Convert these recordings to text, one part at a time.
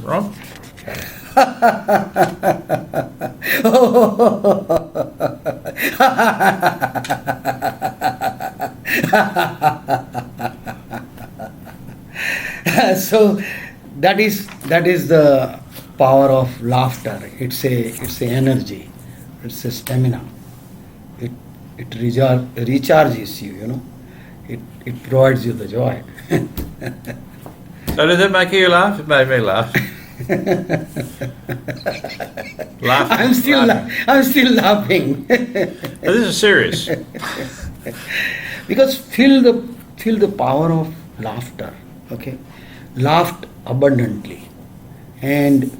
Rob? So that is the power of laughter. It's a energy. It's a stamina. It recharges you. You know. It provides you the joy. So did it make you laugh? It made me laugh. I'm still laughing. But this is serious. Because feel the power of laughter. Okay, laughed abundantly, and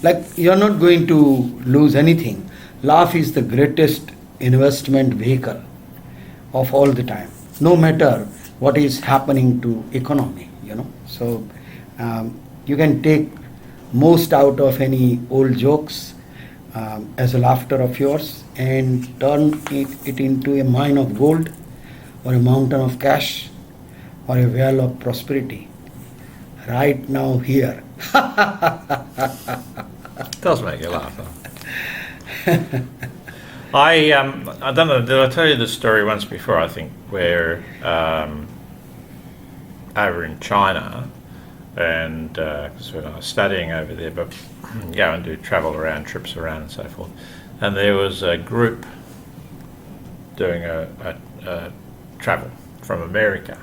like you're not going to lose anything. Laugh is the greatest investment vehicle of all the time, no matter what is happening to economy. You know, so you can take most out of any old jokes as a laughter of yours and turn it into a mine of gold or a mountain of cash or a well of prosperity right now here. Does make you laugh. Huh? I don't know. Did I tell you the story once before? I think where over in China, and because when I was studying over there, but go and do travel around, trips around, and so forth. And there was a group doing a travel from America,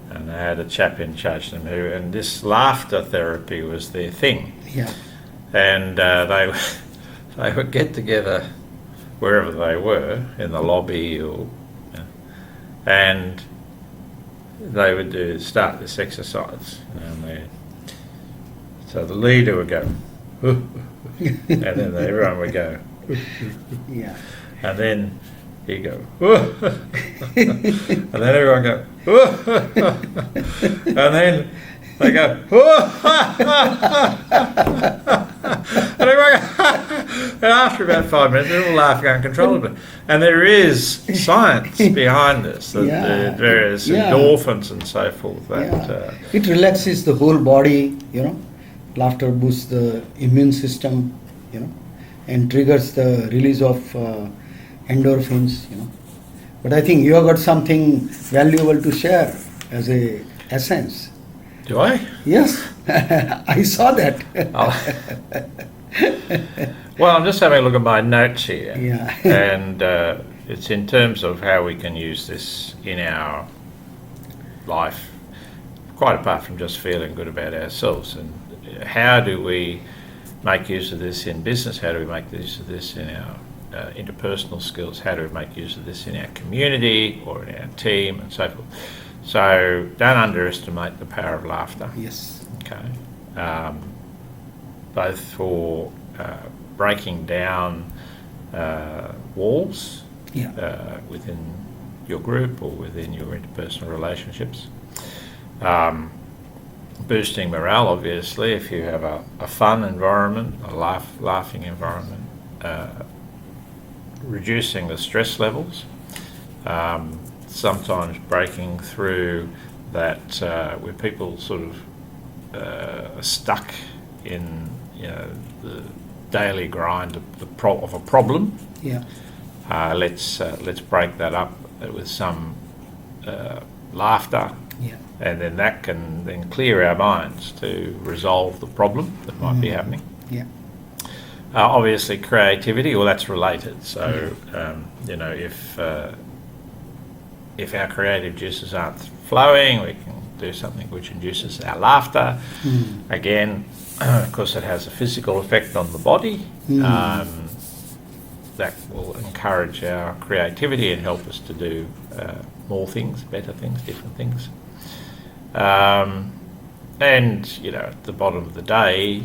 and they had a chap in charge of them and this laughter therapy was their thing. Yeah. And they would get together wherever they were in the lobby, or and they would start this exercise, and so the leader would go, and then everyone would go, Yeah. and then he'd go, and then everyone go, and then they go, and everyone go, and after about 5 minutes, they're all laughing uncontrollably. And there is science behind this, the various endorphins and so forth. That it relaxes the whole body, you know. Laughter boosts the immune system, you know, and triggers the release of endorphins, you know. But I think you have got something valuable to share as a essence. Do I? Yes, I saw that. Well, I'm just having a look at my notes here, Yeah. and it's in terms of how we can use this in our life, quite apart from just feeling good about ourselves. And how do we make use of this in business? How do we make use of this in our interpersonal skills? How do we make use of this in our community or in our team and so forth? So don't underestimate the power of laughter. Yes. Okay. Both for breaking down walls within your group or within your interpersonal relationships. Boosting morale, obviously, if you have a fun environment, a laughing environment. Reducing the stress levels. Sometimes breaking through that where people sort of are stuck in the daily grind of a problem. Yeah. Let's break that up with some laughter, and then that can then clear our minds to resolve the problem that might be happening. Yeah. Obviously, creativity, well, that's related. So, if our creative juices aren't flowing, we can do something which induces our laughter. Again, of course, it has a physical effect on the body. That will encourage our creativity and help us to do more things, better things, different things. And, at the bottom of the day,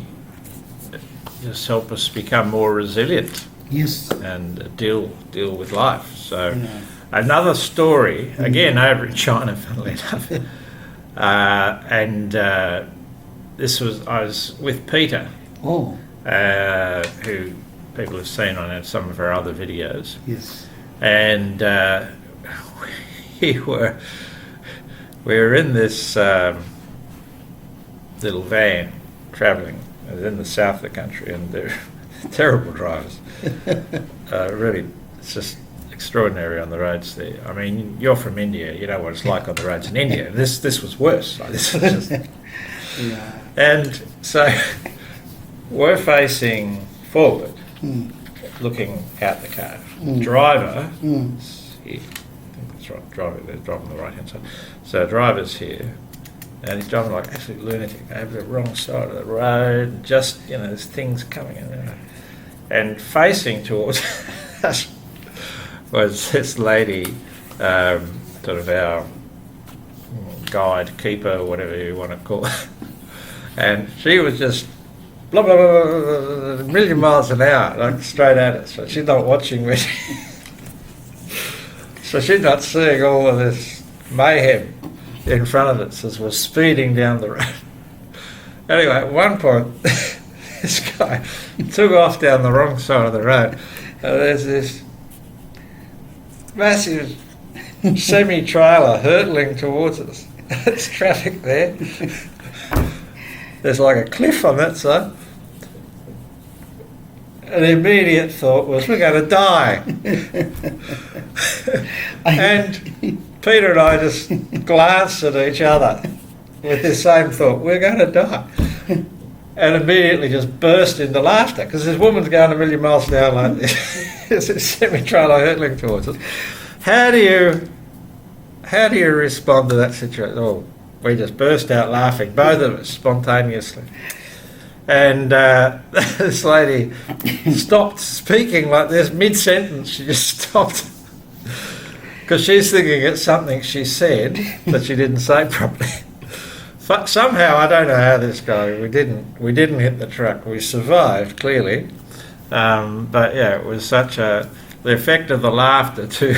just help us become more resilient. Yes. And deal with life. So another story, again over in China, funnily enough, and I was with Peter, who people have seen on some of our other videos. Yes. And we were in this little van travelling in the south of the country, and they're terrible drivers. Really, it's just extraordinary on the roads there. I mean, you're from India, you know what it's like on the roads in India. This was worse. Like, this was just, Yeah. and so we're facing forward, looking out the car. Driver, is here. I think that's right. Driver, they're driving on the right hand side. So driver's here, and he's driving like absolute lunatic over the wrong side of the road. Just, you know, there's things coming in, and facing towards us was this lady, sort of our guide, keeper, whatever you want to call it. And she was just blah, blah, blah, blah, blah, a million miles an hour, like straight at us. So she's not watching me. So she's not seeing all of this mayhem in front of us as we're speeding down the road. Anyway, at one point, this guy took off down the wrong side of the road. And there's this massive semi-trailer hurtling towards us. There's traffic there. There's like a cliff on that side. An immediate thought was, we're going to die. And Peter and I just glanced at each other with the same thought, we're going to die. And immediately just burst into laughter, because this woman's going a million miles an hour like this. There's a semi-trailer hurtling towards us. How do you respond to that situation? Oh, we just burst out laughing, both of us, spontaneously. And this lady stopped speaking like this, mid-sentence. She just stopped. Because she's thinking it's something she said that she didn't say properly. But somehow, I don't know how this guy, we didn't hit the truck. We survived, clearly. But yeah, it was the effect of the laughter to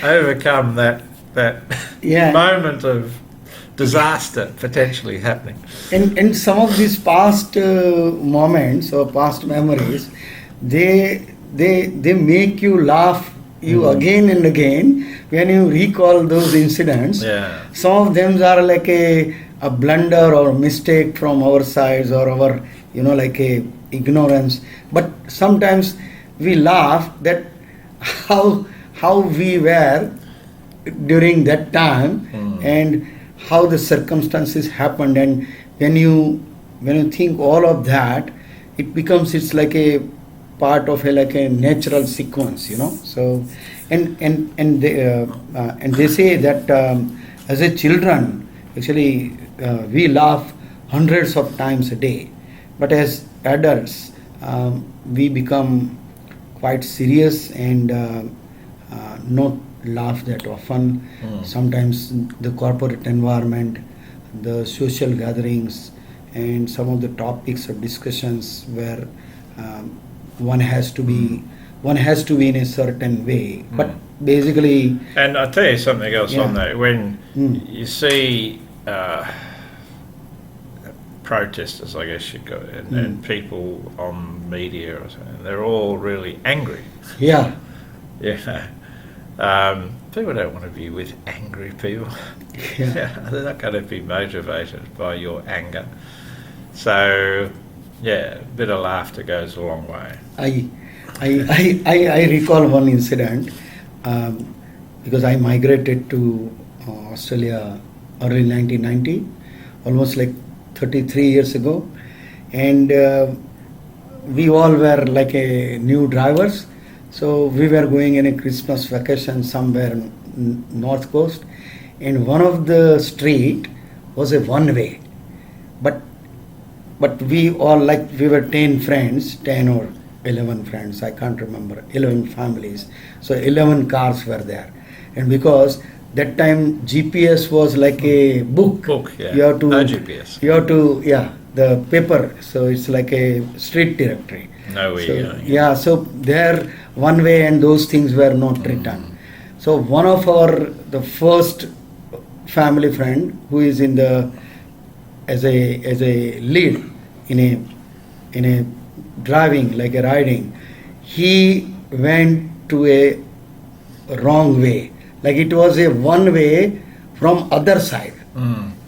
overcome that moment of disaster potentially happening. And some of these past moments or past memories, they make you laugh again and again when you recall those incidents. Yeah. Some of them are like a blunder or mistake from our sides or our, like a ignorance. But sometimes we laugh that how we were during that time and how the circumstances happened. And when you think all of that, it's like a part of a natural sequence, So and they say that as a children, actually we laugh hundreds of times a day, but as adults we become quite serious and not laugh that often. Sometimes the corporate environment, the social gatherings, and some of the topics of discussions where one has to be in a certain way. But basically, and I'll tell you something else on that. When you see protesters, I guess you'd go, and people on media or something, they're all really angry. Yeah. Yeah. People don't want to be with angry people. Yeah. They're not going to be motivated by your anger. So, yeah, a bit of laughter goes a long way. I recall one incident because I migrated to Australia early 1990, almost like 33 years ago, and we all were like new drivers. So we were going in a Christmas vacation somewhere north coast, and one of the street was a one way, but we all, like, we were 10 friends, 10 or 11 friends, I can't remember, 11 families, so 11 cars were there. And because that time GPS was like a book, yeah. You have to, no GPS, you have to, the paper, so it's like a street directory. No way. So, so there one way and those things were not written. So one of the first family friend who is in the as a lead in a driving, like a riding, he went to a wrong way, like it was a one way from other side,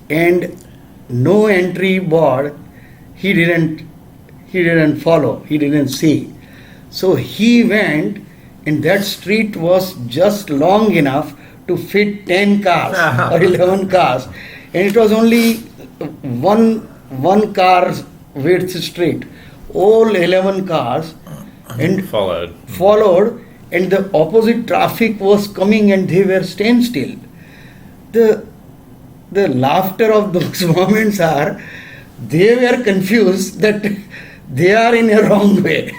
and no entry board he didn't follow, he didn't see. So he went, and that street was just long enough to fit 10 cars or 11 cars, and it was only one car's width street. All 11 cars and Followed. and the opposite traffic was coming, and they were standstill. The laughter of those moments are, they were confused that they are in a wrong way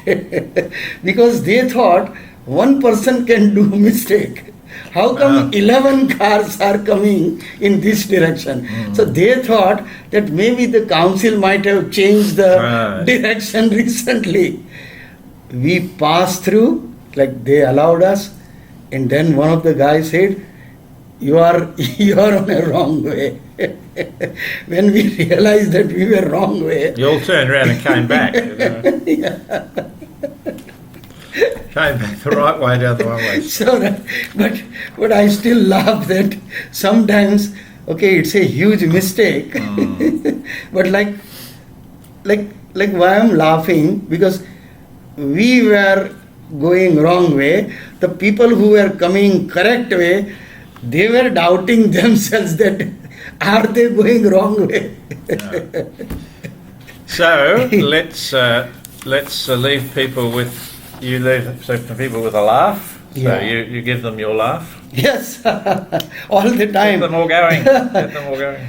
because they thought one person can do mistake. How come 11 cars are coming in this direction? So they thought that maybe the council might have changed the direction recently. We passed through, like they allowed us, and then one of the guys said, you are on a wrong way. When we realized that we were wrong way, You all turned around and came back. Came back the right way down the one way. so but I still laugh that sometimes, okay, it's a huge mistake. But like why I'm laughing, because we were going wrong way, the people who were coming correct way, they were doubting themselves that are they going wrong way. So let's leave people with people with a laugh. So Yeah. you give them your laugh. Yes. All the Get time. them all going. Get them all going.